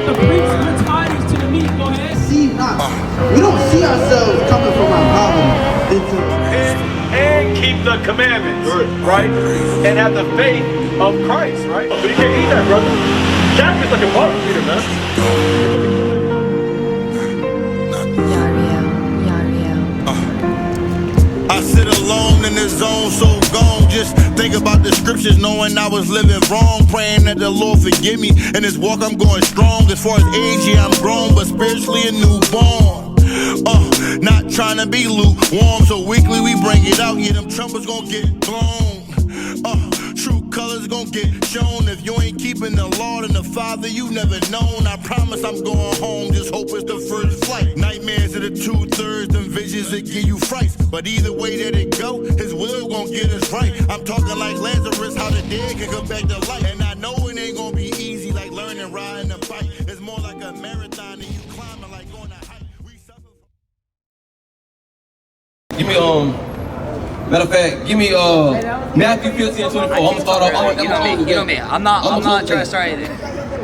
to preach good tidings to the meek. Go ahead. See not. We don't see ourselves coming from our poverty into and keep the commandments, right? And have the faith of Christ, right? But you can't eat that, brother. Jack is like a bottom feeder, man. I sit alone in the zone, so gone. Just think about the scriptures, knowing I was living wrong. Praying that the Lord forgive me. In this walk, I'm going strong. As far as age, yeah, I'm grown, but spiritually a newborn. Not trying to be lukewarm, so weekly we bring it out. Yeah, them trumpets gon' get blown. True colors gon' get shown. If you ain't keeping the Lord and the Father, you never known. I promise I'm going home, just hope it's the first flight. Nightmares are the 2/3, them visions that give you frights. But either way that it go, His will gon' get us right. I'm talking like Lazarus, how the dead can come back to life. And I know it ain't gon' be easy like learning riding a bike. It's more like a marathon and you climbing like going to hike. Give me matter of fact, give me Matthew 15:24. I'm gonna start off. You know me. I'm not trying to start anything.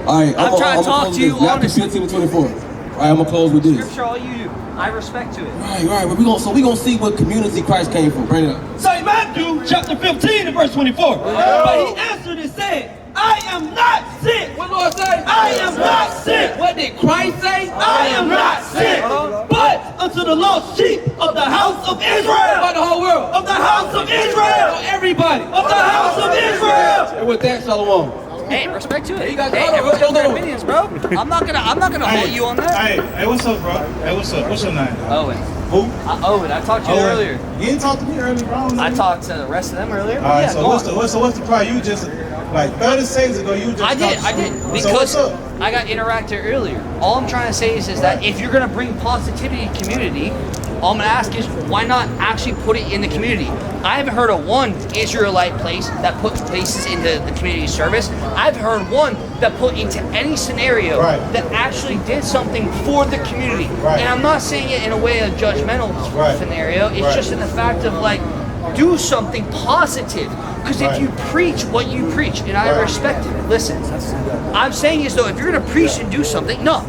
Alright, I'm trying to talk to you honestly. Matthew 15:24. Alright, I'm gonna close with this. Scripture, all you do. I respect to it. Right. But we gonna see what community Christ came from. Bring it up. St. Matthew chapter 15 and verse 24. But he answered and said, I am not sent. What Lord say? I am not sent. What did Christ say? I am not sent. But unto the lost sheep of the house of Israel. By the whole world. Of the house of Israel. Everybody. Of the house of Israel. And with that, Shalom. Hey, respect to it. Hey, everyone's got their opinions, bro. I'm not gonna hold you on that. Hey, what's up, bro? Hey, what's up? What's your name? Owen. Who? Owen. I talked to you earlier. You didn't talk to me earlier, bro. I talked to the rest of them earlier. All right. Yeah, So what's the problem? You just like 30 seconds ago. You just. I did. Because I got interacted earlier. All I'm trying to say is that if you're gonna bring positivity to community, all I'm gonna ask is why not actually put it in the community? I haven't heard of one Israelite place that put places into the community service. I've heard one that put into any scenario that actually did something for the community. And I'm not saying it in a way of judgmental scenario. It's just in the fact of like, do something positive. Because if you preach what you preach, and I respect it, listen, I'm saying is though, if you're gonna preach and do something, no.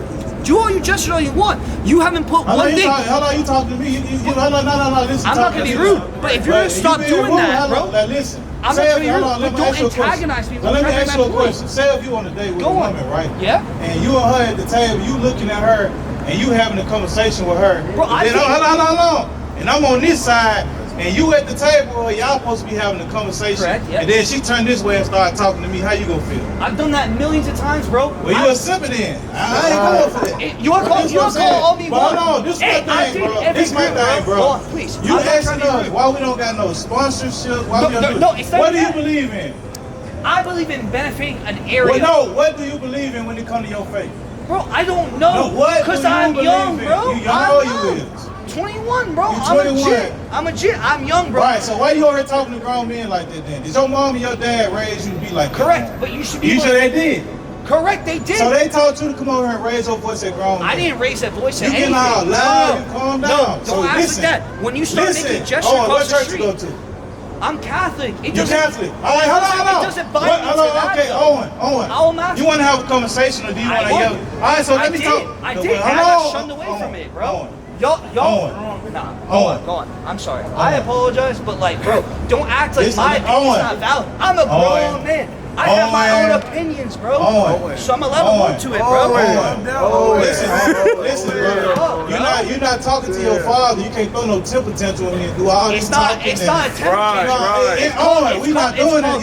Do all you just all you want. You haven't put one thing. How long you talking to me? No, listen. I'm not gonna be rude, but if you're gonna stop doing that, bro. Listen. I'm not gonna be rude, but don't antagonize me. Let me ask you a question. Say if you on a date with a woman, right? Yeah. And you and her at the table, you looking at her, and you having a conversation with her. Bro, hold on. And I'm on this side. And you at the table, y'all supposed to be having a conversation. Correct, yep. And then she turned this way and started talking to me. How you gonna feel? I've done that millions of times, bro. Well, you a simp then. I ain't going for that. You want to call all me one? Hold on, this is my thing, bro. This is my thing, bro. Hold on, please. You asking us why we don't got no sponsorship? Why we don't no, it's not what do you that. believe in? I believe in benefiting an area. Well, no, what do you believe in when it comes to your faith? Bro, I don't know. No, what because do you I'm young, believe in? bro. You young or you is? 21, bro. You 21. I'm legit. I'm young, bro. Right, so why you already talking to grown men like that then? Did your mom and your dad raise you to be like that? Correct, but you should be. You sure they did? Correct, they did. So they taught you to come over here and raise your voice at grown men. I didn't raise that voice at you anything. You getting all loud, you calm down. No, so don't ask listen, that. When you start making gestures across the street. What church you go to? I'm Catholic. You Catholic? All right, hold on. It doesn't bind me to that. Okay, Owen. You want to have a conversation or do you want to yell? All right, so let me talk. I did. I got shunned away from it, bro. Y'all, nah, go on. I'm sorry. I apologize, but like, bro, don't act like my opinion's not valid. I'm a grown man. I have my own opinions, bro. So I'm allowed to move to it, bro. Listen, bro. You're not talking to your father. You can't throw no temper tantrum and do all this talking. It's not a temper tantrum. We're not doing it.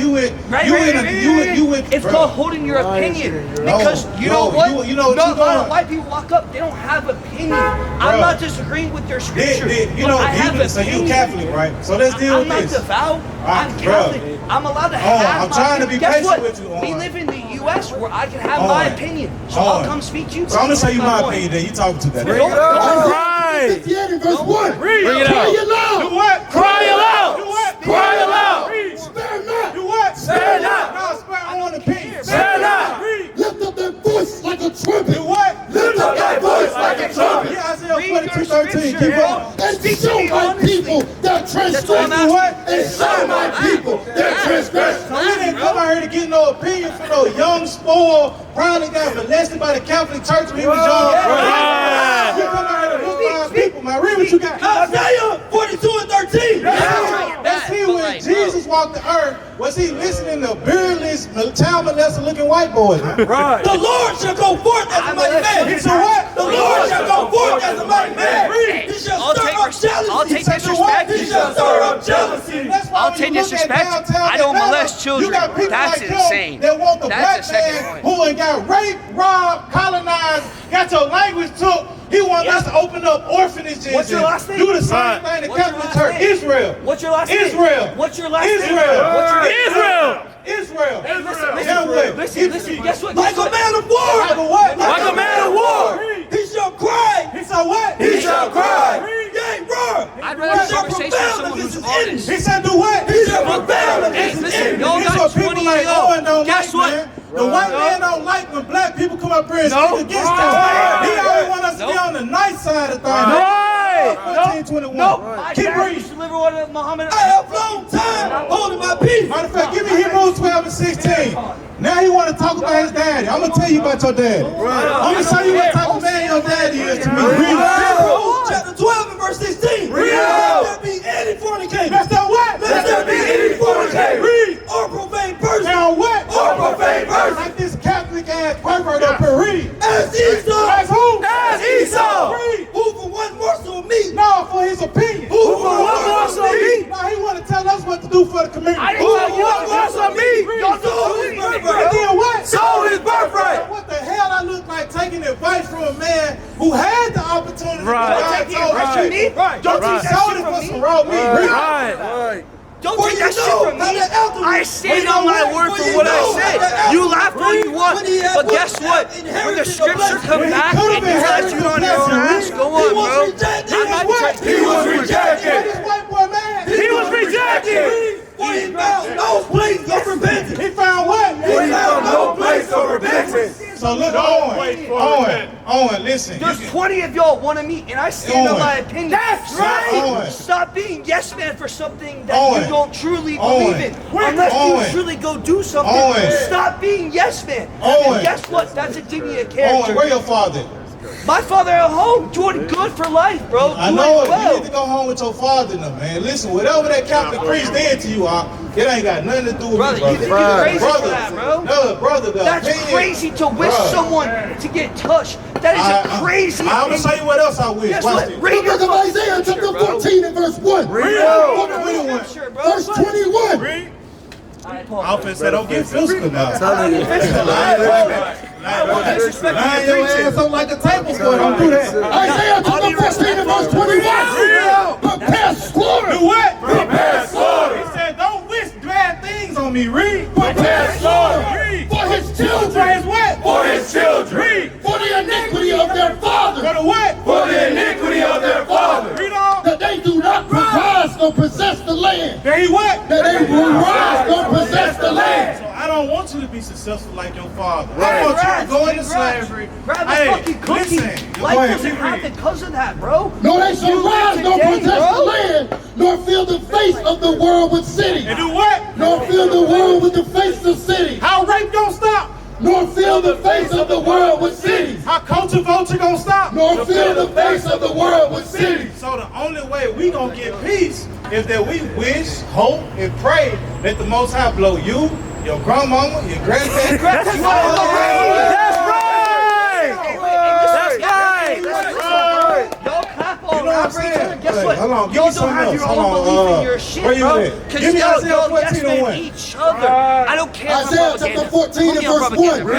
You with. It's called holding your opinion. Because you know what? A lot of white people walk up, they don't have opinion. I'm not disagreeing with their scripture. I have opinion. So you're Catholic, right? So let's deal with this. I'm not devout. I'm Catholic. I'm allowed to have I'm trying to be patient with you. We live in the U.S. where I can have my opinion. So I'll come speak to you. So I'm going to tell you my opinion then. You talking to that. Bring it up. 58 and verse 1. Bring it out. Cry aloud. Do what? Cry aloud. Do what? Cry aloud. Spare not. Do what? Spare not. No, spare. I want to pay. Spare not. Lift up that voice like a trumpet. Do what? Lift up that voice like a trumpet. Yeah, Isaiah 42:13. Keep up. And show my people that transgress. What? And show my people that transgress. So we didn't come out here to get no opinion from no young, spoiled, probably got molested by the Catholic Church when he was young. You come out here to look for people, man. Read what you got. Isaiah 42:13. Let's see when Jesus walked the earth, was he listening to beardless, child molester looking white boys? Right. The Lord shall go forth as a mighty man. He said what? The Lord shall go forth as a mighty man. He shall stir up jealousy. I'll take disrespect. He shall stir up jealousy. I'll take disrespect. I don't molest children. That's insane. They want the That's black the second man point. who ain't got raped, robbed, colonized, got your language took. He wants us to open up orphanages. What's your last name? Do the same thing the Catholic Church. Israel. What's your last name? Israel. What's your last name? Israel. Israel. Hey, listen, guess what? Like a man of war. Like a what? Like a man of war. He shall cry. He said what? He shall cry. Yea, roar. I'd rather have a conversation with someone who's honest. He said do what? He shall prevail Hey, against his listen, enemies. y'all This got what people 20 like years Owen don't Guess like, what? man. The white man don't like when black people come up here and speak against them. He always want us to be on the nice side of things. Right. 1421. My Keep dad reading. used to live with one of Muhammad. I have long time holding my peace. Matter of fact, give me Hebrews 12 and 16. Now he want to talk about his daddy. I'm going to tell you about your daddy. I'm going to show you what type of man your daddy is to me. Read it. Hebrews chapter 12 and verse 16. Read it. Let there be any fornicator. That's that what? Let there be any fornicator. Read. Or profane person. Now what? Or profane person. Like this Catholic ass pervert up here. Read. As Esau. As who? As Esau. Read. Who for one morsel of meat. No, for his opinion. Who for one morsel of meat. No, he want to tell us what to do for the community. I didn't tell you what morsel of meat. Y'all sold his And birthright. then what? Sold his birthright. What the hell I look like taking advice from a man who had the opportunity Don't to take the advice from me. Don't Don't you take that sold shit it from for me. some raw meat. Don't Well, take you that shit know from me. how that elder I was. stand Well, on you my know word what? for Well, what you I know say. how that You elder laugh all you want, when he had but put guess what? When the inherited the scripture blessing. come back could've and been tells had you the on your blessing. ass, go He on, was bro. rejected. I'm not What? trying to- He was rejected. This white boy man. He was rejected. For he found no place of repentance. He found what? He found no place of repentance. So look, Owen, listen. There's 20 of y'all want to meet, and I stand on my opinion. That's right. Owen. Stop being yes man for something that Owen. you don't truly Owen. believe in. Wait, Unless Owen. you truly go do something. Owen. Stop being yes man. Owen. And guess what? That's a dignity of Owen, character. where your father? My father at home doing good for life, bro. I Doing know it. well. You need to go home with your father now, man. Listen, whatever that Catholic priest did to you, it ain't got nothing to do with Brother, me, brother. you think you're crazy for Brother, that, bro? No, brother, the That's opinion- crazy to wish Bruh. someone to get touched. That is a crazy I'm going to thing. tell you what else I wish. Guess Watch what? this. Read your Book of Isaiah chapter 14 and verse 1. scripture, bro. Verse 21. Alfred said, don't get physical now. Disrespect Line your ass up like a tablespoon. Don't do that. Isaiah chapter 14 and verse 21. Prepare slaughter. Do what? Prepare slaughter. He said, don't wish bad things on me. Read. Prepare slaughter. Read. For his For children. his what? For his children. Read. For the iniquity of their For fathers. the what? For the iniquity of their fathers. Read on. That they do not rise nor possess the land. That he what? That they will rise nor possess the land. So I don't want you to be successful like your father. I want you to go into slavery. Grab the Hey, fucking cookie. listen. Go Life ahead, doesn't keep have reading. to cause of that, bro. No, they shall You rise live nor today, possess bro. the land, nor fill the face of the world with cities. And do what? Nor fill the world with the face of cities. How rape gonna stop? Nor fill the face of the world with cities. How culture vulture gonna stop? Nor fill the face of the world with cities. So the only way we gonna get peace is that we wish, hope, and pray that the Most High blow you, your grandmama, your granddaddy. That's right. Y'all clap all You know what I'm around for each other. saying? Guess Hey, what? hold on, give Y'all me don't something have else. your Hold own on, belief in your shit, where you bro. at? Because Give me y'all Isaiah yes 14 men and 1. each other. I don't care for Isaiah chapter propaganda. 14 and Put me on verse propaganda. 1.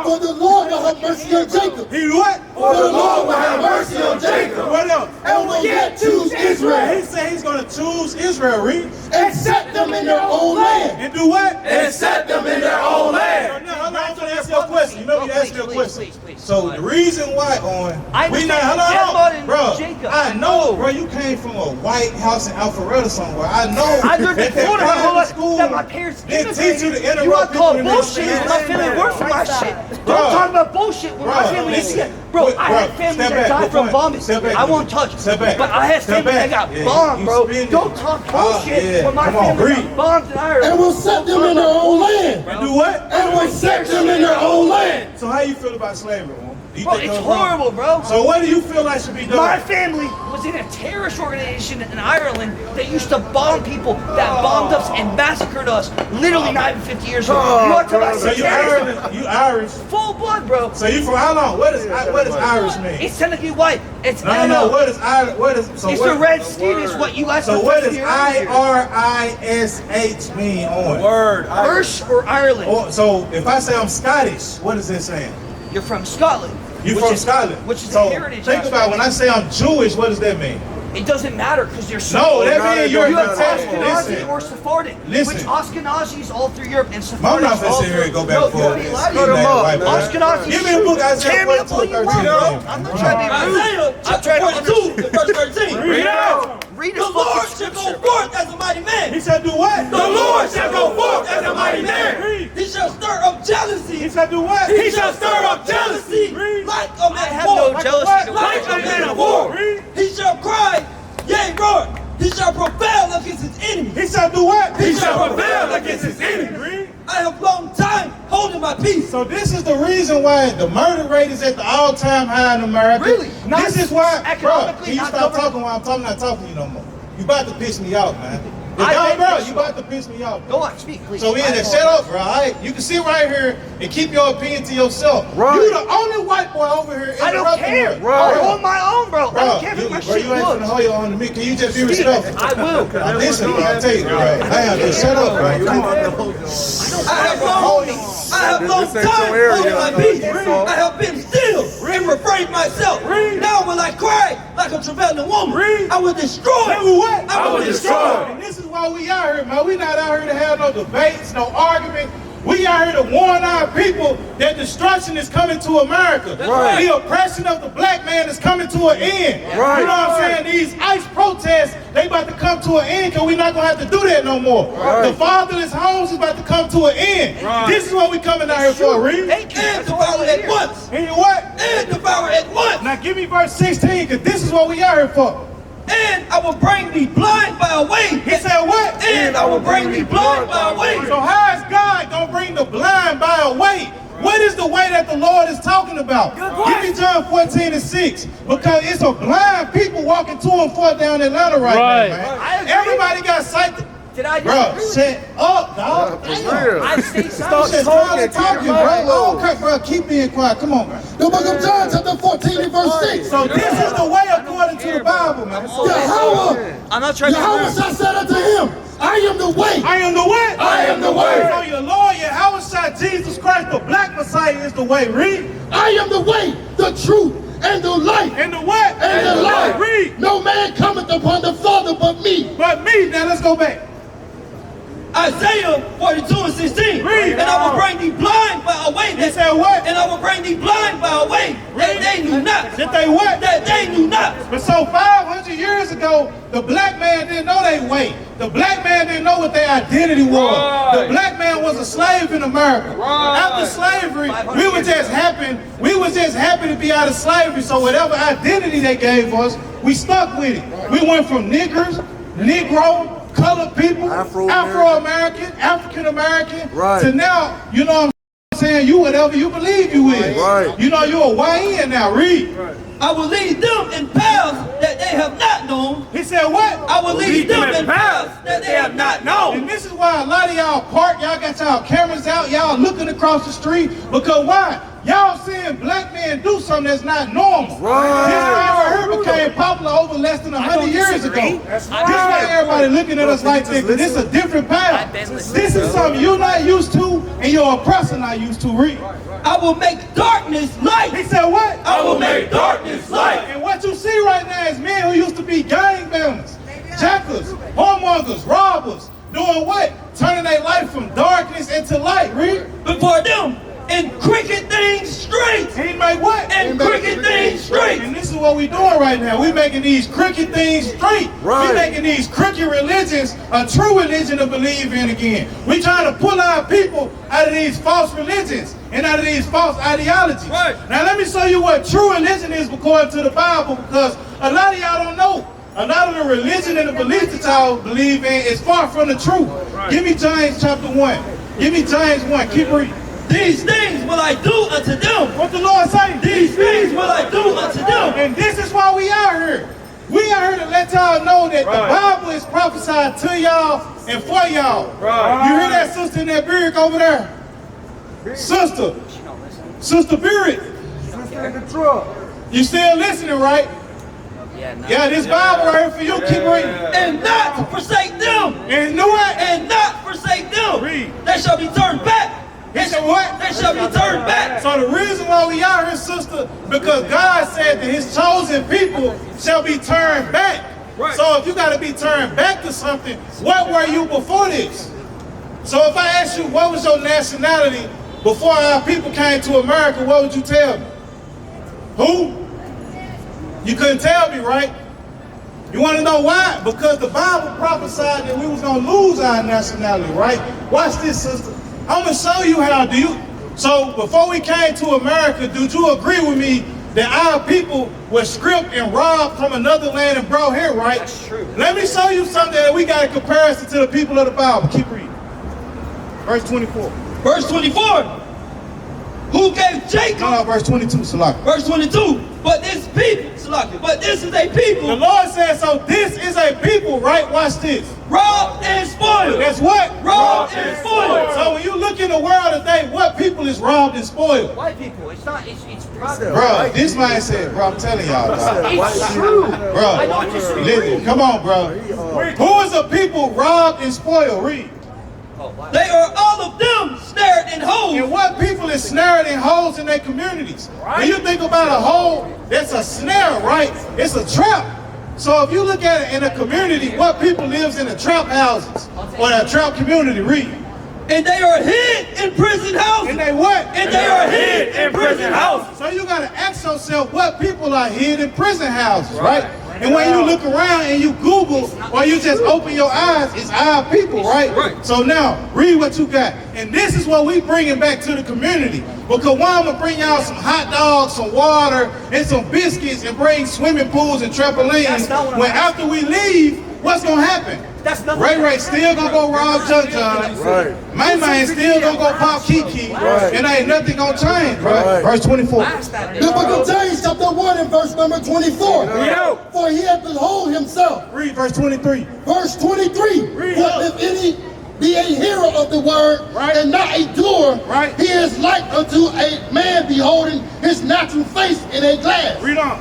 For the Lord will have mercy on Jacob. He what? For the Lord will have mercy on Jacob. What else? And will yet choose He Israel. said he's gonna choose Israel, read. And set them in their own land. And do what? And set them in their own land. Now, I'm gonna ask you a question. You know let me ask you a question. Please. So the reason why we not, hold on, bro. I know, bro, you came from a white house in Alpharetta somewhere. I know. I learned that the corner my whole life school that my parents didn't teach you to interrupt you want to people call in bullshit? their My family worked for my shit. Don't talk about bullshit when my family didn't get. Bro, I had family that died from bombing. I won't touch it. But I had family that got bombed, bro. Don't talk bullshit when my family got bombed in Ireland. And we'll set them in their own land. And do what? And we'll set them in their own land. So how you feel about slavery, man? Bro, it's horrible, bro. So what do you feel like should be done? My family was in a terrorist organization in Ireland that used to bomb people that bombed us and massacred us. Literally not even 50 years ago. You want to talk about so you Irish? Full blood, bro. So you from how long? What does Irish mean? It's technically white. It's no. What is Irish? It's the red skin is what you guys. So what does IRISH mean on? Word. Irish or Ireland. So if I say I'm Scottish, what is it saying? You're from Scotland. You from Scotland? Which is so a heritage. Think about when I say I'm Jewish, what does that mean? It doesn't matter because you're no, that means you're Ashkenazi or Sephardic. Listen. Which Ashkenazis all through Europe and Sephardic. I'm not gonna sit here and go back and forth. Ashkenazis. Give me the book Isaiah 42, 13. I'm not trying to be rude. I'm trying to 42, verse 13. Read out. Read the Lord shall go forth as a mighty man. He shall do what? The Lord shall go forth as a mighty man. He shall stir up jealousy. He shall do what? He shall stir up jealousy like a man of war. No jealousy. Like a man of war. He shall cry, yea, roar. He shall prevail against his enemies. He shall do what? He shall prevail against his enemies. I have long time holding my peace. So this is the reason why the murder rate is at the all-time high in America. Really? This is why, bro, can you not stop talking while I'm not talking to you no more? You about to piss me off, man. Bro, you about to piss me off. Go on, speak, please. So we in there, shut up, bro, all right? You can sit right here and keep your opinion to yourself. Right. You the only white boy over here I don't care. Bro. I'll hold my own, bro. I don't care if my shit you ain't finna hold your own to me. Can you just be respectful? I will. Now listen, bro, I'll tell you, bro. Damn, just shut up, bro. I have long time holding my peace. I have been still and refrained myself. Now will I cry like a travailing woman. I will destroy. What? I will destroy. And this is why we out here, man. We not out here to have no debates, no argument. We out here to warn our people that destruction is coming to America. Right. The oppression of the black man is coming to an end. Right. You know what I'm saying? These ICE protests, they about to come to an end because we're not going to have to do that no more. Right. The fatherless homes is about to come to an end. Right. This is what we coming out here for, Reed. Thank you. And devour at once. And you what? And devour at once. Now give me verse 16 because this is what we out here for. And I will bring thee blind by a way. He said what? And I will bring thee blind by a way. So how is God going to bring the blind by a way? What is the way that the Lord is talking about? Give me John 14:6. Because it's a blind people walking to and forth down Atlanta right now, man. Everybody got sight. Did I Bro, shut up, dog. I say Stop talking, bro. Okay, bro, keep being quiet. Come on, man. The book of John, chapter 14, and verse 6. So this is the way according to the Bible, man. Yahweh, I'm not trying to. Yahweh said unto him, I am the way. I am the way. I am the way. So your Lord, Yahweh, Jesus Christ, the black Messiah is the way. Read. I am the way, the truth, and the life. And the what? And the life. Read. No man cometh upon the Father but me. But me. Now let's go back. Isaiah 42:16. Read. And I will bring thee blind by a way. He said what? And I will bring thee blind by a way that they knew not. That they what? That they knew not. But so 500 years ago, the black man didn't know their way. The black man didn't know what their identity was. The black man was a slave in America. After slavery, we was just happy to be out of slavery. So whatever identity they gave us, we stuck with it. We went from niggers, Negro, colored people, Afro-American, African-American, to now, you know what I'm saying, you whatever you believe you is. Right. You know, you're a YN now, read. I will lead them in paths that they have not known. He said what? I will lead them in paths that they have not known. And this is why a lot of y'all park, y'all got y'all cameras out, y'all looking across the street, because why? Y'all seeing black men do something that's not normal. Right. This right here became popular over less than 100 years ago. This why everybody looking at us like this, because this is a different path. This is something you're not used to, and your oppressor not used to. Read. I will make darkness light. He said what? I will make darkness light. And what you see right now is men who used to be gangbangers, jackers, whoremongers, robbers, doing what? Turning their life from darkness into light. Read. Before them, in crooked things He make what? And crooked things straight. And this is what we doing right now. We making these crooked things straight. We making these crooked religions a true religion to believe in again. We trying to pull our people out of these false religions and out of these false ideologies. Right. Now let me show you what true religion is according to the Bible, because a lot of y'all don't know. A lot of the religion and the beliefs that y'all believe in is far from the truth. Right. Give me James chapter 1. Give me James 1. Keep reading. These things will I do unto them. What the Lord say? These things will I do unto them. And this is why we are here. We are here to let y'all know that the Bible is prophesied to y'all and for y'all. Right. You hear that sister in that beard over there? Sister. Sister Beard. Sister in the truck. You still listening, right? Yeah, this Bible right here for you. Keep reading. And not to forsake them. And know what? And not forsake them. Read. They shall be turned back. He said what? They shall be turned back. So the reason why we are here, sister, because God said that his chosen people shall be turned back. Right. So if you got to be turned back to something, what were you before this? So if I asked you what was your nationality before our people came to America, what would you tell me? Who? You couldn't tell me, right? You want to know why? Because the Bible prophesied that we was going to lose our nationality, right? Watch this, sister. I'm going to show you how. So before we came to America, did you agree with me that our people were stripped and robbed from another land and brought here, right? That's true. Let me show you something that we got in comparison to the people of the Bible. Keep reading. Verse 24. Verse 24. Who gave Jacob? No, verse 22, Salaki. Verse 22. But this people, Salaki, but this is a people. The Lord says, so this is a people, right? Watch this. Robbed and spoiled. That's what? Robbed and spoiled. So when you look in the world today, what people is robbed and spoiled? White people. It's not. It's Bro, this man said, bro, I'm telling y'all, It's true. bro, I don't disagree. listen, come on, bro. Who is the people robbed and spoiled? Read. They are all of them snared in holes. And what people is snared in holes in their communities? When you think about a hole, that's a snare, right? It's a trap. So if you look at it in a community, what people lives in the trap houses or the trap community? Read. And they are hid in prison houses. And they what? And they are hid in prison houses. So you gotta ask yourself what people are hid in prison houses, right? And when you look around and you Google or you just open your eyes, it's our people, right? So now, read what you got. And this is what we bringing back to the community. Because why I'm gonna bring y'all some hot dogs, some water, and some biscuits, and bring swimming pools and trampolines, when after we leave, what's gonna happen? Ray still gonna go rob John. Right. Man still gonna go pop Kiki. Right. And ain't nothing gonna change, bro. Right. Verse 24. The book of James chapter 1 and verse number 24. For he hath behold himself. Read verse 23. Verse 23. For if any be a hearer of the word and not a doer, he is like unto a man beholding his natural face in a glass. Read on.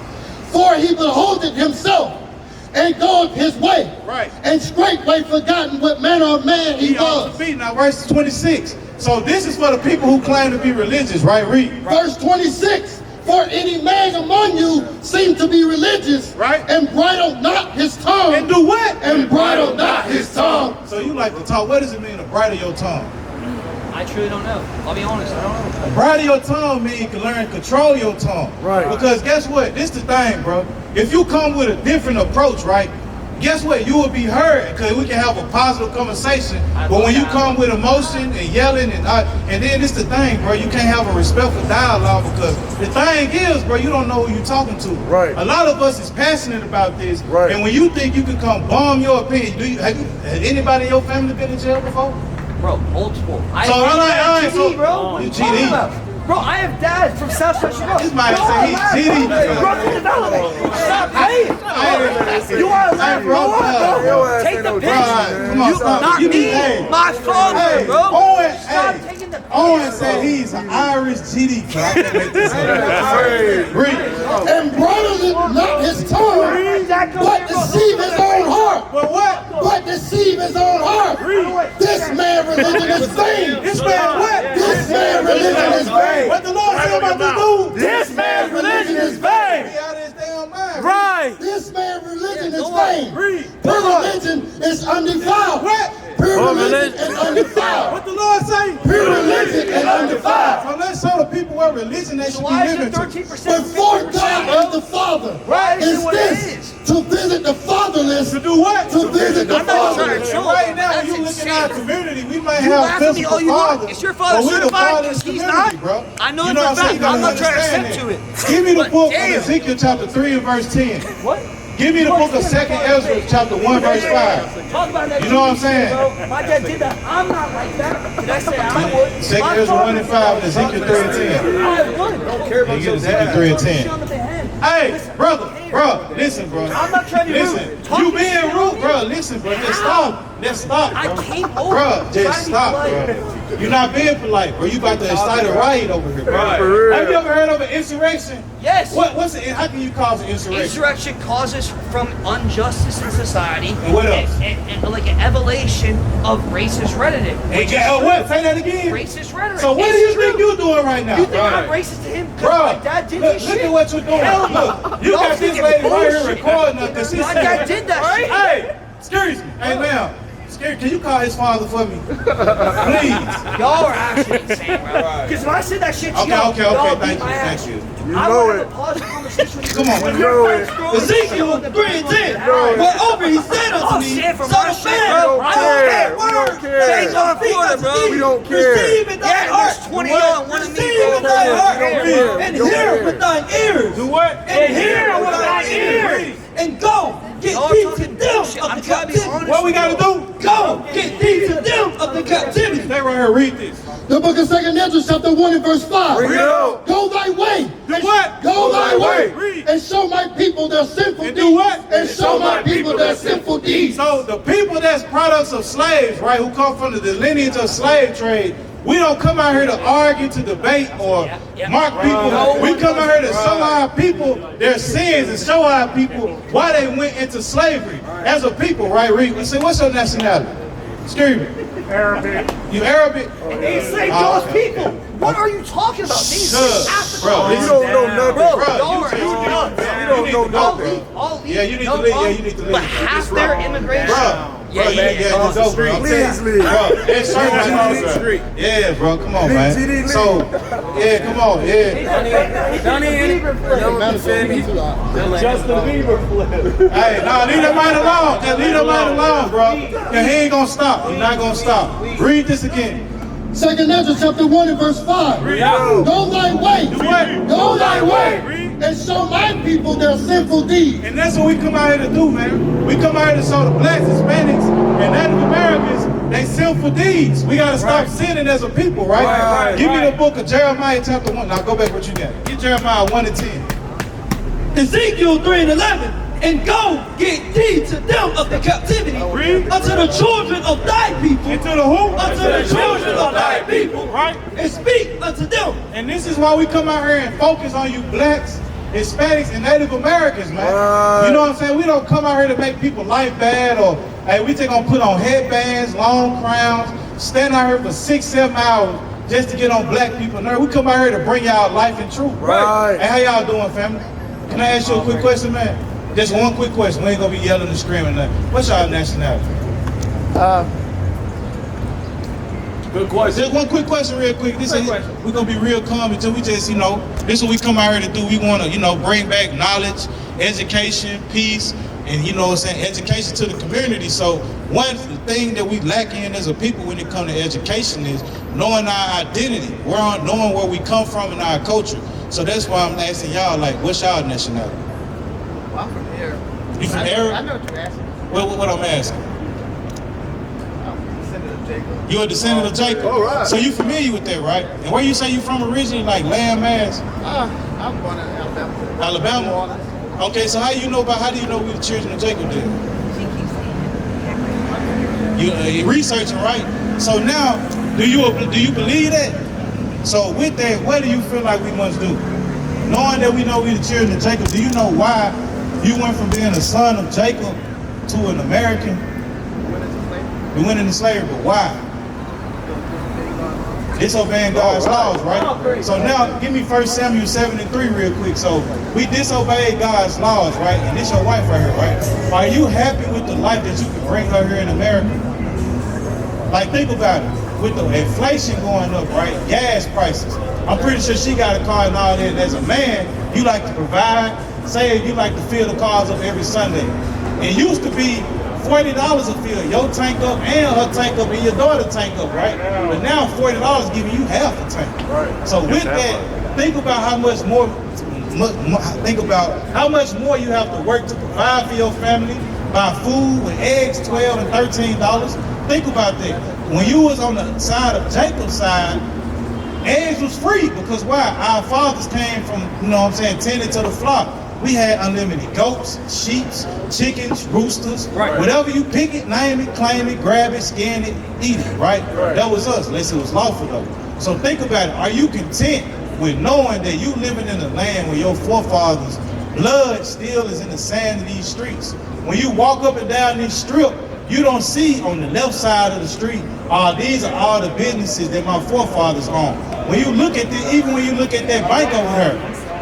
For he beholdeth himself and goeth his way, and straightway forgotten what manner of man he was. Now verse 26. So this is for the people who claim to be religious, right? Read. Verse 26. For any man among you seem to be religious, and bridle not his tongue. And do what? And bridle not his tongue. So you like to talk. What does it mean to bridle your tongue? I truly don't know. I'll be honest, I don't know. Bridle your tongue means you can learn to control your tongue. Right. Because guess what? This the thing, bro. If you come with a different approach, right? Guess what? You will be heard because we can have a positive conversation. But when you come with emotion and yelling and then it's the thing, bro. You can't have a respectful dialogue because the thing is, bro, you don't know who you're talking to. Right. A lot of us is passionate about this. Right. And when you think you can come bomb your opinion, has anybody in your family been in jail before? Bro, multiple. You GD. Bro, I have dads from Southside Chicago. This man said he's GD. Bro, development. Stop paying. You are allowed, bro. Take the piss. Come on, stop. Not me, my father, bro. Owen said he's an Irish GD. I can't make this up. And bridle not his tongue, but deceive his own heart. But what? But deceive his own heart. This man religion is vain. This man what? This man religion is vain. What the Lord said about this dude? This man's religion is vain. He out of his damn mind. Right. This man's religion is vain. Pure religion is undefiled. What? Pure religion and undefiled. What the Lord say? Pure religion and undefiled. So let's show the people what religion they should be Why is living it to. 13%? But for God and the Father Right, is what it this, to visit the fatherless, To do what? to visit the I'm not trying to fatherless. show Right now, That's when you look at our insane. community, we might You have laugh at me physical all you want. fathers, Is your father but we the certified? fatherless Because he's community, not. bro. I know You it know for a what I'm saying? fact. You gotta I'm not trying to understand step that. to it. Give me the But book of damn. Ezekiel chapter 3 and verse 10. What? Give me the book of 2nd Ezra chapter 1 verse 5. Talk about that. You know what I'm saying? Bro. My dad did that. I'm not like that. Did I say I would? 2nd Ezra 1 and 5 and Ezekiel 3 and 10. I would. Don't care about your Ezekiel 3 and 10. Hey, brother, listen, bro. I'm not trying to be Listen, rude. Talk you to being me, bro. rude, bro. Listen, bro. Just stop. Just stop, bro. I came over. Bro, trying just to be stop, polite. bro. You're not being polite, bro. You about to incite a riot over here, bro. Have you ever heard of an insurrection? Yes. What's it? How can you cause an insurrection? Insurrection causes from injustice in society. And what else? And like an evolution of racist rhetoric. And what? Say that again. Racist rhetoric. So what do you think you're doing right now? You think I'm racist to him? Because Bro, my dad did look this shit? at what you're doing. Hell no. Look, you Y'all got this thinking lady right here bullshit. recording us because she My said, dad did that shit. Hey, excuse me. Hey, ma'am. Can you call his father for me? Please. Y'all are actually insane, bro. Because when I said that shit to y'all, Okay, y'all thank beat my you, ass. thank you. I want to have a positive conversation with you. Come on, When man. your friends throw Ezekiel 3 and 10. Moreover, he said unto I'll me, stand for son my of shit, man, bro. I don't care. We don't care. Change on Florida, bro. We don't care. Receive in thy Yeah, heart. there's 20 y'all and one of me, Receive in bro. thy heart. We don't care. And We don't hear care. with thine ears. Do what? And hear with thine ears. And go, get Y'all thee to talking them bullshit. of I'm the trying to be captivity. honest. What we got to do? Go, get thee to them of the captivity. Stay right here, read this. The book of 2nd Ezra chapter 1 and verse 5. Bring it out. Go thy way. Do what? Go thy way. Read. And show my people their sinful And deeds. do what? And show my people their sinful deeds. So the people that's products of slaves, right, who come from the lineage of slave trade, we don't come out here to argue, to debate, or mark people. We come out here to show our people their sins and show our people why they went into slavery as a people, right? Read. We say, what's your nationality? Excuse me. Arabic. You Arabic? They say Oh, those okay. people. What are you talking about? These Shut up, bro. You don't know nothing. Bro, Bro, y'all are you nuts. You don't know nothing. I'll leave. Yeah, you need No to leave. Yeah, problem. you need to leave. But half their immigration. Bro, Yeah, bro, yeah, yeah, just go, bro. Please leave. Bro, it's certain GD. across the Yeah, bro, come on, GD, man. So, yeah, come on, yeah. Hey, no, leave that man alone. Just leave that man alone, bro. Yeah, he ain't gonna stop. He's not gonna stop. Read this again. 2nd Ezra chapter 1 and verse 5. Go thy way. what? Go thy way. And show my people their sinful deeds. And that's what we come out here to do, man. We come out here to show the blacks, Hispanics, and Native Americans they sinful deeds. We gotta stop sinning as a people, right? Give me the book of Jeremiah chapter 1. Now go back what you got. Get Jeremiah 1 and 10. Ezekiel 3 and 11. And go, get thee to them of the captivity. Unto the children of thy people. Into the who? Unto the children of thy people. Right? And speak unto them. And this is why we come out here and focus on you blacks, Hispanics, and Native Americans, man. You know what I'm saying? We don't come out here to make people life bad or, hey, we just gonna put on headbands, long crowns, stand out here for 6-7 hours just to get on black people. No, we come out here to bring y'all life and truth. Right. Hey, how y'all doing, family? Can I ask you a quick question, man? Just one quick question. We ain't gonna be yelling and screaming. What's y'all nationality? Good question. Just one quick question real quick. We're gonna be real calm until we just, this is what we come out here to do. We wanna, bring back knowledge, education, peace, and education to the community. So one thing that we lack in as a people when it comes to education is knowing our identity, knowing where we come from in our culture. So that's why I'm asking y'all, like, what's y'all nationality? Well, I'm from here. You from Arab? I know what you're asking. What I'm asking? I'm descendant of Jacob. You're a descendant of Jacob. All right. So you familiar with that, right? And where you say you from originally, like landmass? I'm born in Alabama. Alabama? Okay, so how do you know we the children of Jacob then? You researching, right? So now, do you believe that? So with that, what do you feel like we must do? Knowing that we know we the children of Jacob, do you know why you went from being a son of Jacob to an American? We went into slavery, but why? Disobeying God's laws, right? So now, give me 1 Samuel 7:3 real quick. So we disobeyed God's laws, right? And this your wife right here, right? Are you happy with the life that you can bring her here in America? Like, think about it. With the inflation going up, right? Gas prices. I'm pretty sure she got a car and all that. And as a man, you like to provide. Say you like to fill the cars up every Sunday. It used to be $40 to fill your tank up and her tank up and your daughter's tank up, right? But now $40 giving you half a tank. Right. So with that, think about how much more. Think about how much more you have to work to provide for your family, buy food with eggs, $12 and $13. Think about that. When you was on the side of Jacob's side, eggs was free because why? Our fathers came from, you know what I'm saying, tending to the flock. We had unlimited goats, sheep, chickens, roosters, whatever you pick it, name it, claim it, grab it, scan it, eat it, right? That was us, unless it was lawful though. So think about it. Are you content with knowing that you living in a land where your forefathers' blood still is in the sand of these streets? When you walk up and down this strip, you don't see on the left side of the street, these are all the businesses that my forefathers own. When you look at this, even when you look at that bank over there,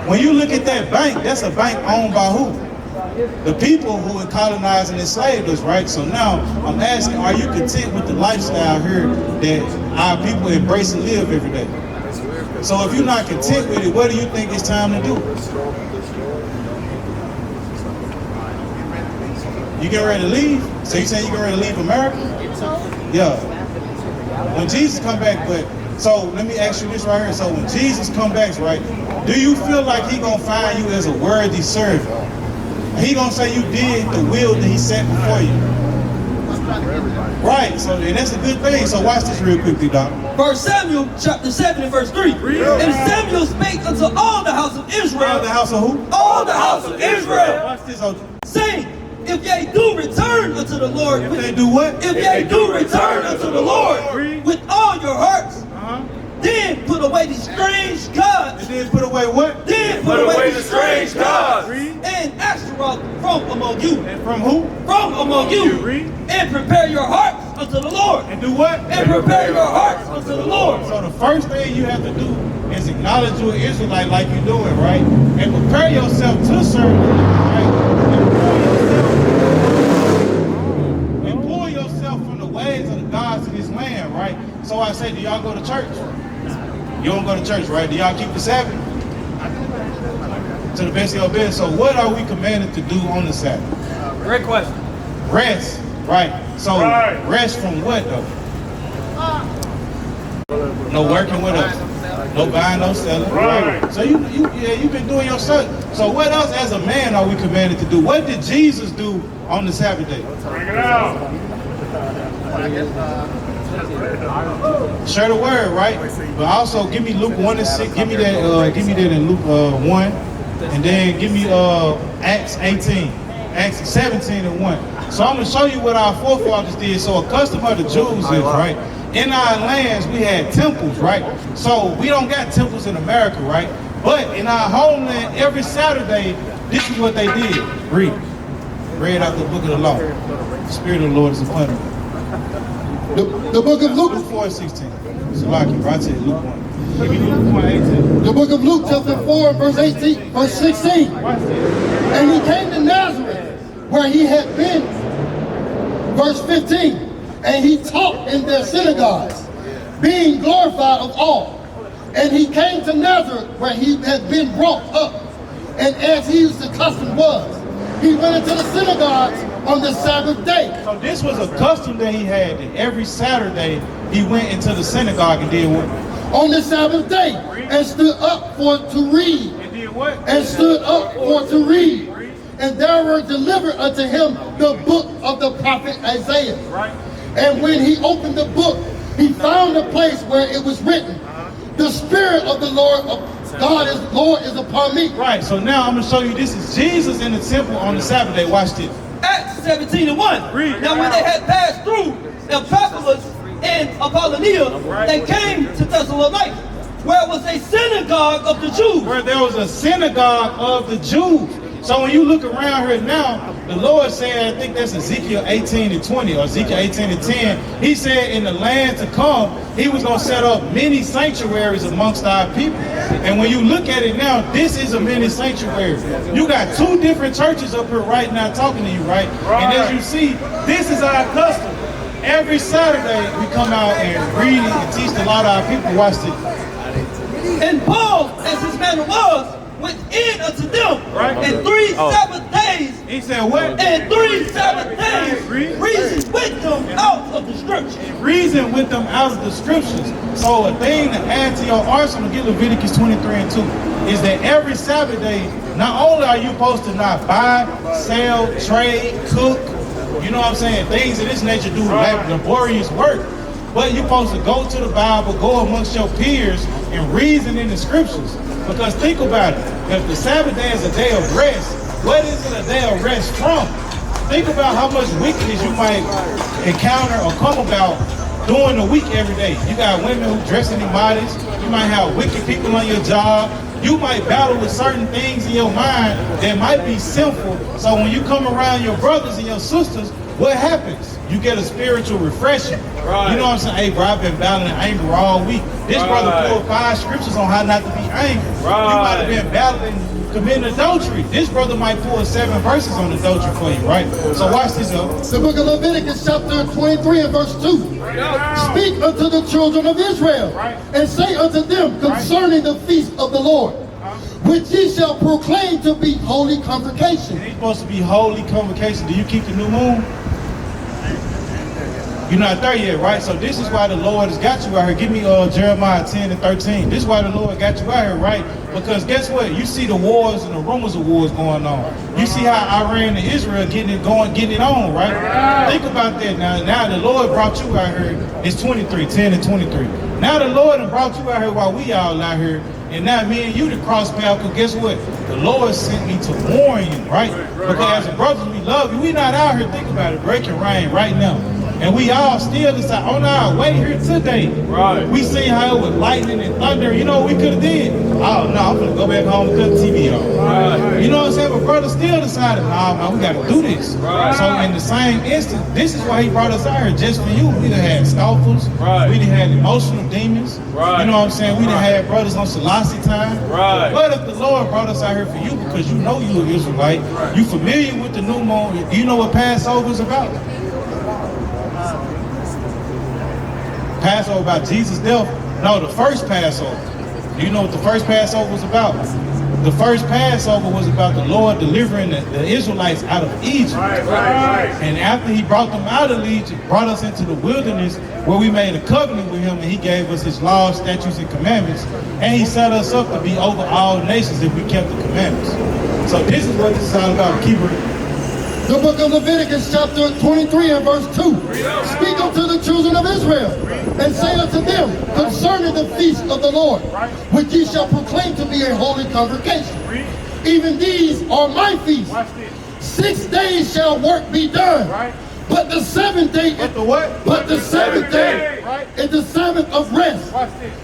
when you look at that bank, that's a bank owned by who? The people who had colonized and enslaved us, right? So now I'm asking, are you content with the lifestyle here that our people embrace and live every day? So if you're not content with it, what do you think it's time to do? You get ready to leave? So you saying you get ready to leave America? Yeah. When Jesus come back, so let me ask you this right here. So when Jesus come back, right, do you feel like he gonna find you as a worthy servant? He gonna say you did the will that he set before you. Right, so and that's a good thing. So watch this real quickly, Doc. 1 Samuel chapter 7 and verse 3. And Samuel spake unto all the house of Israel. All the house of who? All the house of Israel. Watch this, OG. Saying, if ye do return unto the Lord. If they do what? If ye do return unto the Lord with all your hearts, then put away the strange gods. And then put away what? Then put away the strange gods. And Ashtaroth from among you. And from who? From among you. And prepare your hearts unto the Lord. And do what? And prepare your hearts unto the Lord. So the first thing you have to do is acknowledge you're an Israelite like you're doing, right? And prepare yourself to serve the Lord, right? And pull yourself from the ways of the gods of this land, right? So I say, do y'all go to church? You don't go to church, right? Do y'all keep the Sabbath? To the best of your ability. So what are we commanded to do on the Sabbath? Great question. Rest, right? So rest from what though? No working with us. No buying, no selling. Right. So you've been doing your stuff. So what else as a man are we commanded to do? What did Jesus do on the Sabbath day? Bring it out. Share the word, right? But also give me Luke 1 and 6. Give me that in Luke 1, and then give me Acts 18, Acts 17 and 1. So I'm gonna show you what our forefathers did. So a custom of the Jews is, right? In our lands we had temples, right? So we don't got temples in America, right? But in our homeland, every Saturday, this is what they did. Read out the book of the law. The Spirit of the Lord is upon me. The book of Luke. Luke 4:16. So like you, right? Luke 1. Give me Luke 1:18. The book of Luke, chapter 4, verse 18, verse 16. And he came to Nazareth, where he had been. Verse 15. And he taught in their synagogues, being glorified of all. And he came to Nazareth, where he had been brought up. And as his custom was, he went into the synagogues on the Sabbath day. So this was a custom that he had, that every Saturday he went into the synagogue and did what? On the Sabbath day, and stood up for to read. And did what? And stood up for to read. And there were delivered unto him the book of the prophet Isaiah. Right. And when he opened the book, he found a place where it was written, the Spirit of the Lord is upon me. Right, so now I'm going to show you, this is Jesus in the temple on the Sabbath day. Watch this. Acts 17 and 1. Now when they had passed through Amphipolis and Apollonia, they came to Thessalonica, where was a synagogue of the Jews. Where there was a synagogue of the Jews. So when you look around here now, the Lord said, I think that's Ezekiel 18 and 20 or Ezekiel 18 and 10. He said in the land to come, he was going to set up many sanctuaries amongst our people. And when you look at it now, this is a mini sanctuary. You got two different churches up here right now talking to you, right? And as you see, this is our custom. Every Saturday we come out and read and teach a lot of our people. Watch this. And Paul, as his manner was, went in unto them, and 3 Sabbath days. He said what? And 3 Sabbath days reasoned with them out of the scriptures. Reason with them out of the scriptures. So a thing to add to your arsenal, get Leviticus 23 and 2, is that every Sabbath day, not only are you supposed to not buy, sell, trade, cook, you know what I'm saying, things of this nature, do laborious work, but you're supposed to go to the Bible, go amongst your peers, and reason in the scriptures. Because think about it, if the Sabbath day is a day of rest, what is it a day of rest from? Think about how much wickedness you might encounter or come about during the week every day. You got women who dress in immodest, you might have wicked people on your job, you might battle with certain things in your mind that might be sinful. So when you come around your brothers and your sisters, what happens? You get a spiritual refreshing. Right. You know what I'm saying? Hey, bro, I've been battling anger all week. This brother pulled 5 scriptures on how not to be angry. Right. You might have been battling committing adultery. This brother might pull 7 verses on adultery for you, right? So watch this, though. The book of Leviticus chapter 23 and verse 2. Speak unto the children of Israel, and say unto them concerning the feast of the Lord, which ye shall proclaim to be holy convocation. It's supposed to be holy convocation. Do you keep the new moon? You're not there yet, right? So this is why the Lord has got you out here. Give me Jeremiah 10 and 13. This is why the Lord got you out here, right? Because guess what? You see the wars and the rumors of wars going on. You see how Iran and Israel getting it on, right? Think about that now. Now the Lord brought you out here. It's 23, 10 and 23. Now the Lord has brought you out here while we all out here. And now me and you to cross paths, because guess what? The Lord sent me to warn you, right? Because as a brothers, we love you. We not out here, think about it, breaking rain right now. And we all still decide on our way here today. Right. We seen how it was lightning and thunder. You know what we could have did? Oh no, I'm gonna go back home and cut the TV off. Right. You know what I'm saying? But brother still decided, nah man, we gotta do this. Right. So in the same instant, this is why he brought us out here, just for you. We done had scoffers. Right. We done had emotional demons. Right. You know what I'm saying? We done had brothers on Selassie time. Right. But if the Lord brought us out here for you because you know you an Israelite, you familiar with the new moon, do you know what Passover is about? Passover about Jesus' death? No, the first Passover. Do you know what the first Passover was about? The first Passover was about the Lord delivering the Israelites out of Egypt. Right. And after he brought them out of Egypt, brought us into the wilderness where we made a covenant with him and he gave us his laws, statutes, and commandments. And he set us up to be over all nations if we kept the commandments. So this is what this is all about. Keep reading. The book of Leviticus chapter 23 and verse 2. Speak unto the children of Israel, and say unto them concerning the feast of the Lord, which ye shall proclaim to be a holy convocation. Even these are my feasts. 6 days shall work be done. But the 7th day is the what? But the 7th day is the Sabbath of rest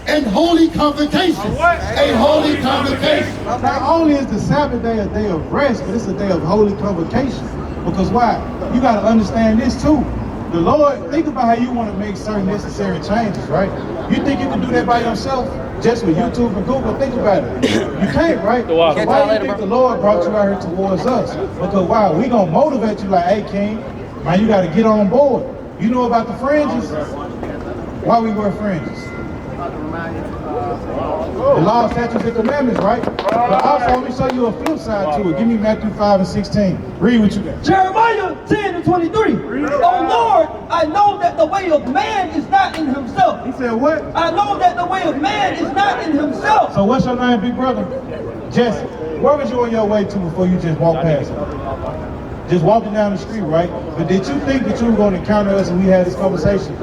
and holy convocation. A holy convocation. Not only is the Sabbath day a day of rest, but it's a day of holy convocation. Because why? You got to understand this too. The Lord, think about how you want to make certain necessary changes, right? You think you can do that by yourself? Just with YouTube and Google? Think about it. You can't, right? So why do you think the Lord brought you out here towards us? Because why? We going to motivate you like, hey, King, man, you got to get on board. You know about the fringes? Why we wear fringes? The law, statutes, and commandments, right? But also, let me show you a flip side to it. Give me Matthew 5 and 16. Read what you got. Jeremiah 10 and 23. Oh Lord, I know that the way of man is not in himself. He said what? I know that the way of man is not in himself. So what's your name, big brother? Jesse. Where was you on your way to before you just walked past him? Just walking down the street, right? But did you think that you were going to encounter us and we had this conversation?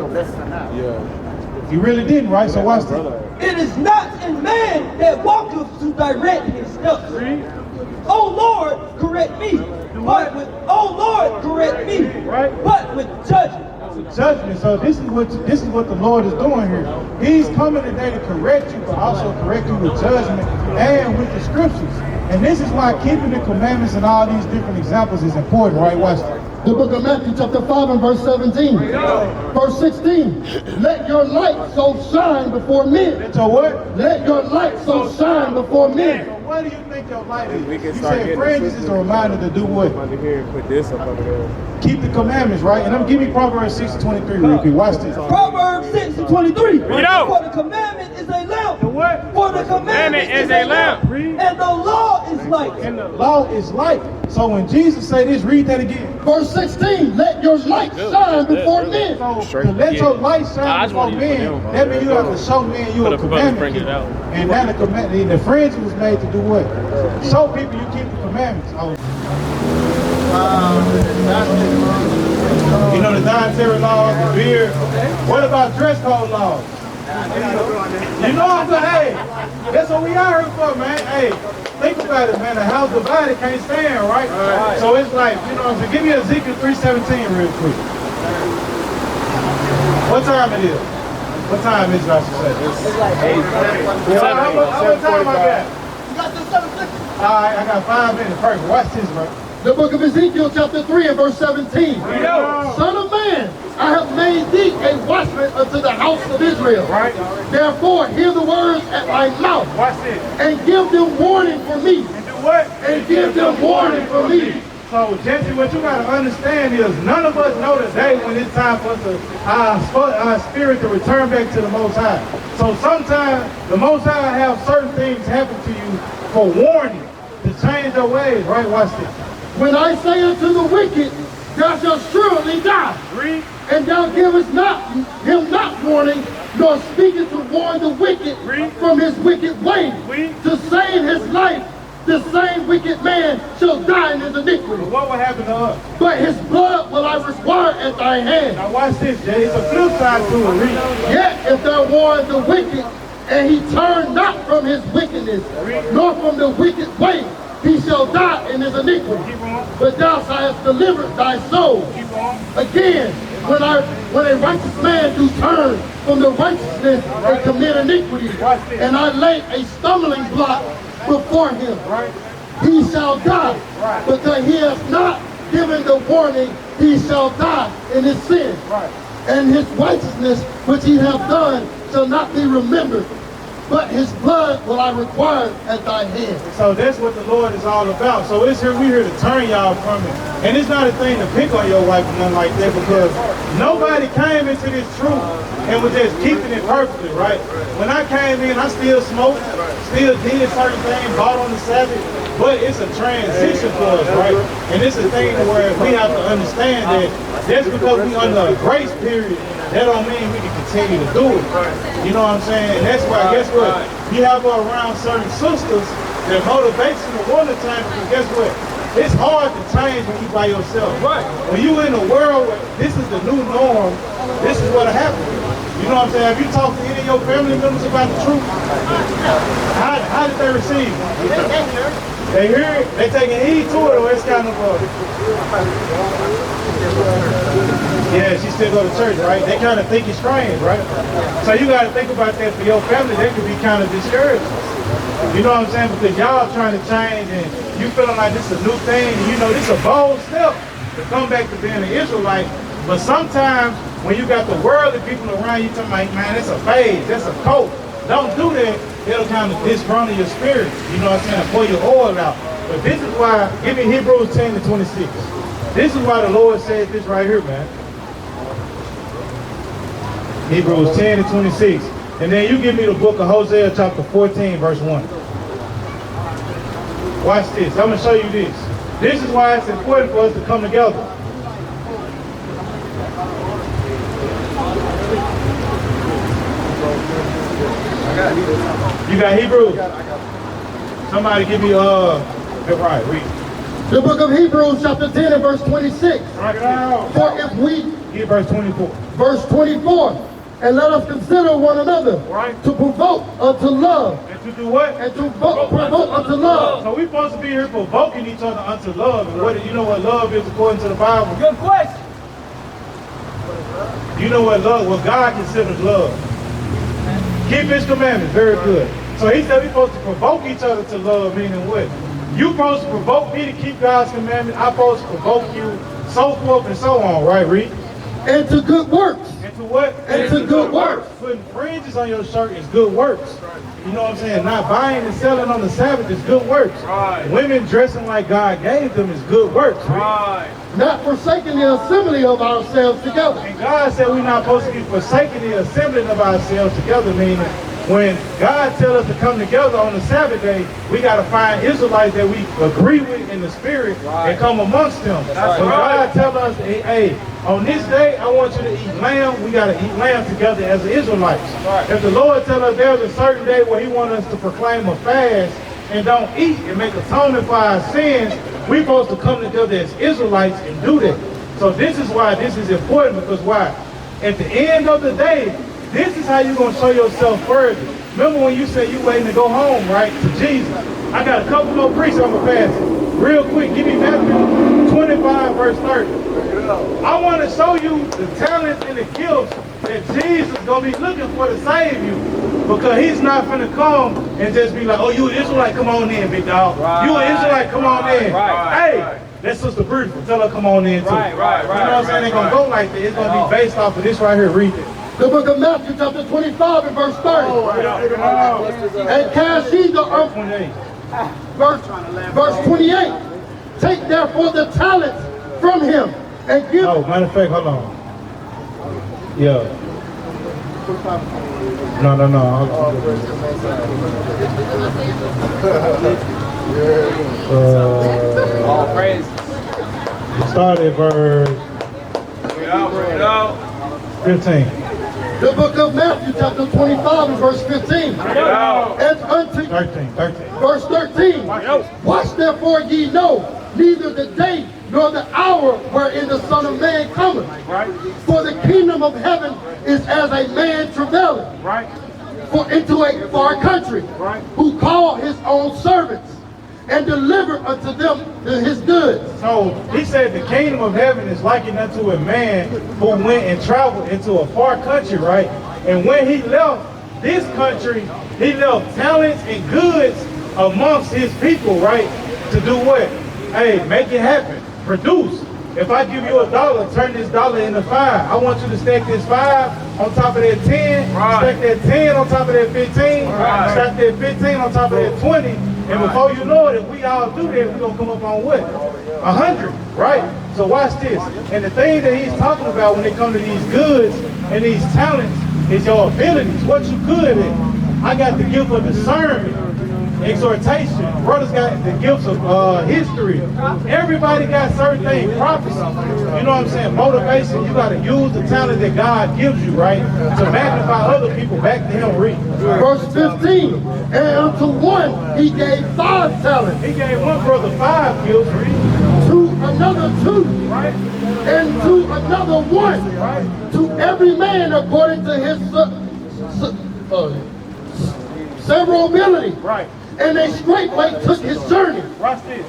Yeah. You really didn't, right? So watch this. It is not in man that walketh to direct his steps. Oh Lord, correct me. But with but with judgment. Judgment. So this is what the Lord is doing here. He's coming today to correct you, but also correct you with judgment and with the scriptures. And this is why keeping the commandments and all these different examples is important, right? Watch this. The book of Matthew chapter 5 and verse 17. Verse 16. Let your light so shine before men. Let your what? Let your light so shine before men. So what do you think your light is? You said fringes is a reminder to do what? Put this up under there. Keep the commandments, right? And give me Proverbs 6 and 23 real quick. Watch this. Proverbs 6 and 23. Read out. For the commandment is a lamp what? For the commandment is a lamp, and the law is light. And the law is light. So when Jesus said this, read that again. Verse 16, let your light shine before men. So to let your light shine before men, that means you have to show men you a commandment keeper. And that the commandment, the fringe was made to do what? Show people you keep the commandments. You know the dietary laws, the beer. What about dress code laws? You know what I'm saying? Hey, that's what we are here for, man. Hey, think about it, man. The house divided can't stand, right? So it's like, you know what I'm saying? Give me Ezekiel 3:17 real quick. What time it is? What time is it, I should say? It's like 8. How much time I got? You got this 7:50. All right, I got 5 minutes. Perfect. Watch this, bro. The book of Ezekiel chapter 3 and verse 17. Son of man, I have made thee a watchman unto the house of Israel. Right. Therefore, hear the words at my mouth. Watch this. And give them warning for me. And do what? And give them warning for me. So, Jesse, what you got to understand is none of us know the day when it's time for us to, our spirit to return back to the Most High. So sometimes the Most High have certain things happen to you for warning, to change your ways. Right? Watch this. When I say unto the wicked, thou shalt surely die. Read. And thou givest not him not warning, nor speaking to warn the wicked from his wicked ways, to save his life, the same wicked man shall die in his iniquity. But what will happen to us? But his blood will I require at thy hand. Now watch this, Jay. It's a flip side to it. Read. Yet if thou warn the wicked, and he turn not from his wickedness, nor from the wicked way, he shall die in his iniquity. But thou hast delivered thy soul. Again, when a righteous man do turn from the righteousness and commit iniquity, and I lay a stumbling block before him, he shall die. Because he has not given the warning, he shall die in his sin. And his righteousness which he hath done shall not be remembered. But his blood will I require at thy hand. So that's what the Lord is all about. So it's here, we're here to turn y'all from it. And it's not a thing to pick on your wife or nothing like that, because nobody came into this truth and was just keeping it perfectly, right? When I came in, I still smoked, still did certain things, bought on the Sabbath, but it's a transition for us, right? And it's a thing where we have to understand that just because we under a grace period, that don't mean we can continue to do it. You know what I'm saying? And that's why, guess what? You have around certain sisters that motivates you to want to change, because guess what? It's hard to change when you by yourself. Right. When you in a world where this is the new norm, this is what happens. You know what I'm saying? Have you talked to any of your family members about the truth? How did they receive it? They hear it, they taking heed to it, or it's kind of yeah, she still go to church, right? They kind of think it's strange, right? So you got to think about that for your family. They could be kind of discouraged. You know what I'm saying? Because y'all trying to change and you feeling like this is a new thing. And you know, this is a bold step to come back to being an Israelite. But sometimes when you got the worldly people around you talking like, man, it's a phase, that's a cult. Don't do that. It'll kind of disgruntle your spirit. You know what I'm saying? Pour your oil out. But this is why, give me Hebrews 10:26. This is why the Lord said this right here, man. Hebrews 10:26. And then you give me the book of Hosea chapter 14, verse 1. Watch this. I'm going to show you this. This is why it's important for us to come together. You got Hebrews? Somebody give me, right, read. The book of Hebrews chapter 10 and verse 26. For if we, get verse 24. Verse 24. And let us consider one another to provoke unto love. And to do what? And to provoke unto love. So we're supposed to be here provoking each other unto love. And what, you know what love is according to the Bible? Good question. You know what love, what God considers love. Keep his commandments, very good. So he said we're supposed to provoke each other to love, meaning what? You're supposed to provoke me to keep God's commandments. I'm supposed to provoke you, so forth and so on, right, Reed? And to good works. And to what? And to good works. Putting fringes on your shirt is good works. You know what I'm saying? Not buying and selling on the Sabbath is good works. Right. Women dressing like God gave them is good works. Right. Not forsaking the assembly of ourselves together. And God said we're not supposed to be forsaking the assembling of ourselves together, meaning when God tells us to come together on the Sabbath day, we got to find Israelites that we agree with in the spirit and come amongst them. When God tells us, hey, on this day, I want you to eat lamb, we got to eat lamb together as the Israelites. If the Lord tells us there's a certain day where he wants us to proclaim a fast and don't eat and make atonement for our sins, we're supposed to come together as Israelites and do that. So this is why this is important, because why? At the end of the day, this is how you're going to show yourself worthy. Remember when you said you waiting to go home, right, to Jesus? I got a couple more preachers I'm going to pass it. Real quick, give me Matthew 25, verse 30. I want to show you the talents and the gifts that Jesus is going to be looking for to save you. Because he's not going to come and just be like, oh, you an Israelite, come on in, big dog. You an Israelite, come on in. Hey, that's Sister Beautiful. Tell her come on in, too. You know what I'm saying? They're going to go like that. It's going to be based off of this right here. Read it. The book of Matthew, chapter 25 and verse 30. And cast ye the earth. Verse 28. Take therefore the talents from him and give. Oh, matter of fact, hold on. Yeah. No. All praise. Start at verse 15. The book of Matthew, chapter 25 and verse 15. And unto 13. verse 13. Watch therefore ye know neither the day nor the hour wherein the Son of Man cometh. For the kingdom of heaven is as a man travailing into a far country, who called his own servants and delivered unto them his goods. So he said the kingdom of heaven is likened unto a man who went and traveled into a far country, right? And when he left this country, he left talents and goods amongst his people, right? To do what? Hey, make it happen. Produce. If I give you $1, turn this $1 into 5. I want you to stack this 5 on top of that 10, stack that 10 on top of that 15, stack that 15 on top of that 20, and before you know it, if we all do that, we're going to come up on what? 100, right? So watch this. And the thing that he's talking about when it comes to these goods and these talents is your abilities, what you good at. I got the gift of discernment, exhortation. Brothers got the gifts of history. Everybody got certain things. Prophecy. You know what I'm saying? Motivation. You got to use the talent that God gives you, right? To magnify other people back to him. Read. Verse 15. And unto one he gave 5 talents. He gave one brother 5 gifts. Read. To another 2. Right. And to another 1. Right. To every man according to his several ability. Right. And they straightway took his journey. Watch this.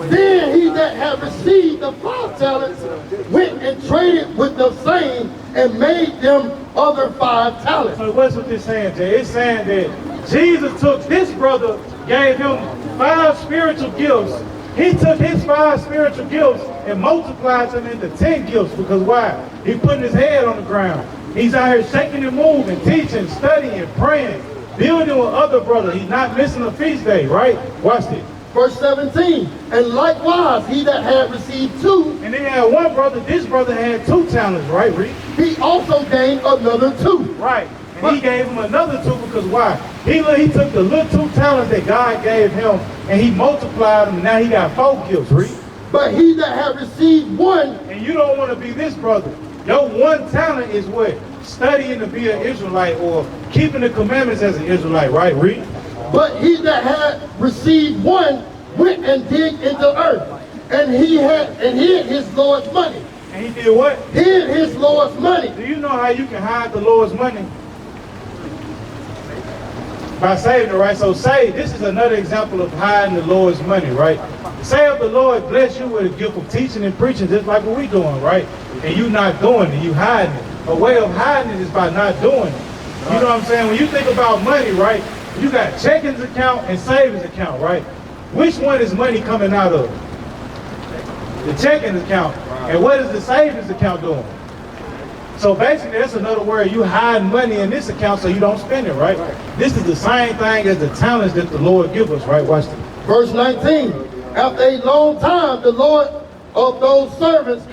Then he that had received the 5 talents went and traded with the same and made them other 5 talents. So what's what this saying, Jay? It's saying that Jesus took this brother, gave him 5 spiritual gifts. He took his 5 spiritual gifts and multiplied them into 10 gifts. Because why? He putting his head on the ground. He's out here shaking and moving, teaching, studying, praying, building with other brothers. He's not missing a feast day, right? Watch this. Verse 17. And likewise he that had received 2. And then had one brother, this brother had 2 talents, right, Reed? He also gained another 2. Right. And he gave him another 2 because why? He took the little 2 talents that God gave him and he multiplied them, and now he got 4 gifts, Reed. But he that had received 1. And you don't want to be this brother. Your 1 talent is what? Studying to be an Israelite or keeping the commandments as an Israelite, right? Read. But he that had received 1 went and digged into earth, and hid his Lord's money. And he did what? Hid his Lord's money. Do you know how you can hide the Lord's money? By saving it, right? So say, this is another example of hiding the Lord's money, right? Say if the Lord bless you with a gift of teaching and preaching, just like what we doing, right? And you not doing it, you hiding it. A way of hiding it is by not doing it. You know what I'm saying? When you think about money, right? You got checkings account and savings account, right? Which one is money coming out of? The checking account. And what is the savings account doing? So basically, that's another word. You hide money in this account so you don't spend it, right? This is the same thing as the talents that the Lord gives us, right? Watch this. Verse 19. After a long time, the Lord of those servants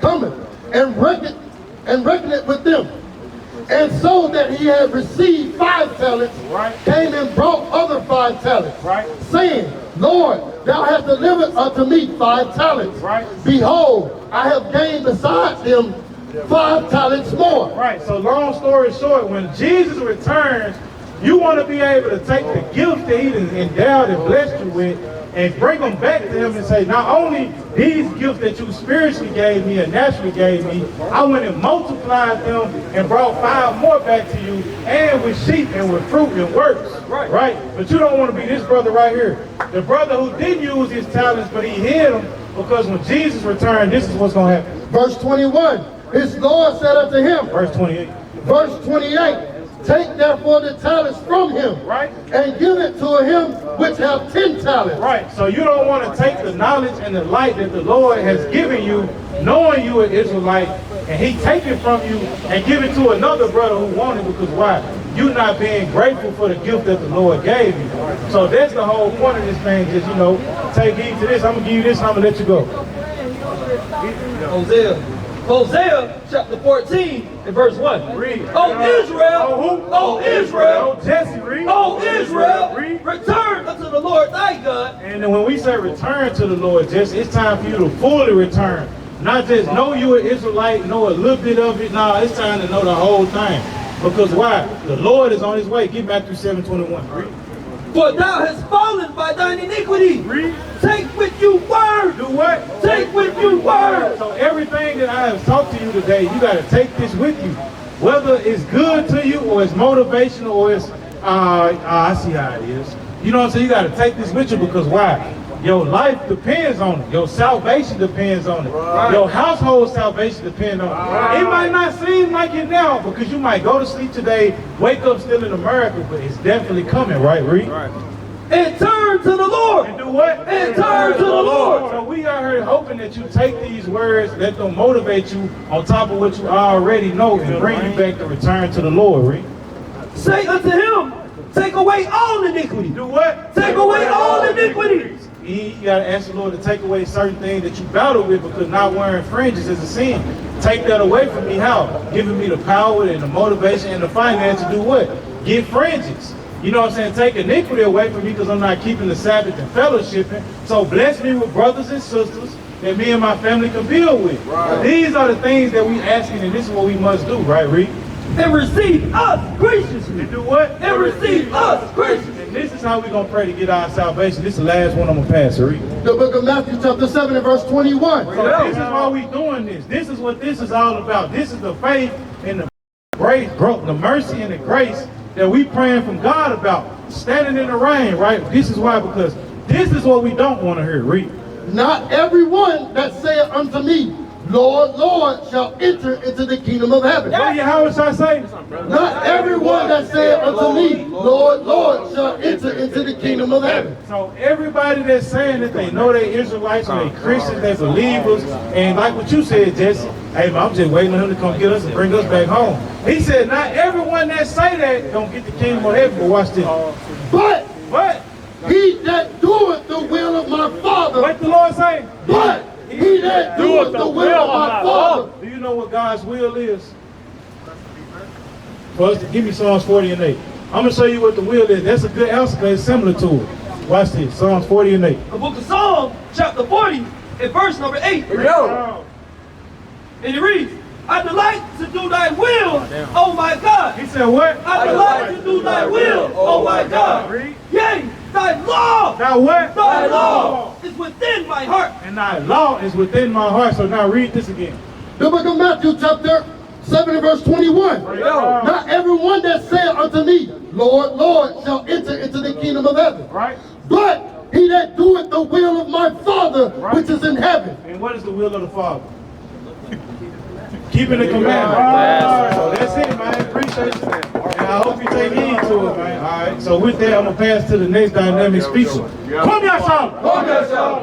cometh and reckoned it with them. And so that he had received 5 talents, Right. came and brought other 5 talents, Right. saying, Lord, thou hast delivered unto me 5 talents. Right. Behold, I have gained besides them 5 talents more. Right, so long story short, when Jesus returns, you want to be able to take the gifts that he endowed and blessed you with and bring them back to him and say, not only these gifts that you spiritually gave me and naturally gave me, I went and multiplied them and brought 5 more back to you, and with sheep and with fruit and works. Right? But you don't want to be this brother right here. The brother who didn't use his talents, but he hid them, because when Jesus returned, this is what's going to happen. Verse 21, his Lord said unto him, Verse 28. verse 28, take therefore the talents from him, Right. and give it to him which have 10 talents. Right, so you don't want to take the knowledge and the light that the Lord has given you, knowing you an Israelite, and he take it from you and give it to another brother who wanted it, because why? You're not being grateful for the gift that the Lord gave you. So that's the whole point of this thing, just, take heed to this. I'm going to give you this and I'm going to let you go. Hosea chapter 14 and verse 1. Read. O Israel, Oh, who? O Israel, Oh, Jesse, read. O Israel, Read. return unto the Lord thy God. And then when we say return to the Lord, Jesse, it's time for you to fully return. Not just know you an Israelite, know a little bit of it. No, it's time to know the whole thing. Because why? The Lord is on his way. Get Matthew 7:21. Read. For thou hast fallen by thine iniquity. Read. Take with you word. Do what? Take with you word. So everything that I have talked to you today, you got to take this with you. Whether it's good to you or it's motivational or it's, I see how it is. You know what I'm saying? You got to take this with you, because why? Your life depends on it. Your salvation depends on it. Right. Your household salvation depends on it. Right. It might not seem like it now, because you might go to sleep today, wake up still in America, but it's definitely coming, right, Reed? Right. And turn to the Lord. And do what? And turn to the Lord. So we are here hoping that you take these words, let them motivate you on top of what you already know, and bring you back to return to the Lord, Reed. Say unto him, take away all iniquity. Do what? Take away all iniquity. You got to ask the Lord to take away certain things that you battle with, because not wearing fringes is a sin. Take that away from me. How? Giving me the power and the motivation and the finance to do what? Get fringes. You know what I'm saying? Take iniquity away from me, because I'm not keeping the Sabbath and fellowshipping. So bless me with brothers and sisters that me and my family can build with. Right. These are the things that we asking, and this is what we must do, right, Reed? And receive us graciously. And do what? And receive us graciously. And this is how we're going to pray to get our salvation. This is the last one I'm going to pass, Reed. The book of Matthew chapter 7 and verse 21. So this is why we doing this. This is what this is all about. This is the faith and the grace, the mercy and the grace that we praying from God about. Standing in the rain, right? This is why, because this is what we don't want to hear. Read. Not everyone that saith unto me, Lord, Lord, shall enter into the kingdom of heaven. What how should I say? Not everyone that saith unto me, Lord, Lord, shall enter into the kingdom of heaven. So everybody that's saying that they know they Israelites or they Christians, they believers, and like what you said, Jesse, hey man, I'm just waiting on him to come get us and bring us back home. He said, not everyone that say that don't get the kingdom of heaven, but watch this. But he that doeth the will of my Father. What the Lord say? But he that doeth the will of my Father. Do you know what God's will is? For us to give me Psalms 40 and 8. I'm going to show you what the will is. That's a good answer, because it's similar to it. Watch this, Psalms 40 and 8. The book of Psalms, chapter 40, and verse number 8. Here we go. And it reads, I delight to do thy will, oh my God. He said what? I delight to do thy will, oh my God. Yea, thy law. Now what? Thy law is within my heart. And thy law is within my heart. So now read this again. The book of Matthew chapter 7 and verse 21. Not everyone that saith unto me, Lord, Lord, shall enter into the kingdom of heaven. Right. But he that doeth the will of my Father, which is in heaven. And what is the will of the Father? Keeping the commandment. So that's it, man. Appreciate you. And I hope you take heed to it, man. All right. So with that, I'm going to pass to the next dynamic speaker. Come here, son. Come here, son.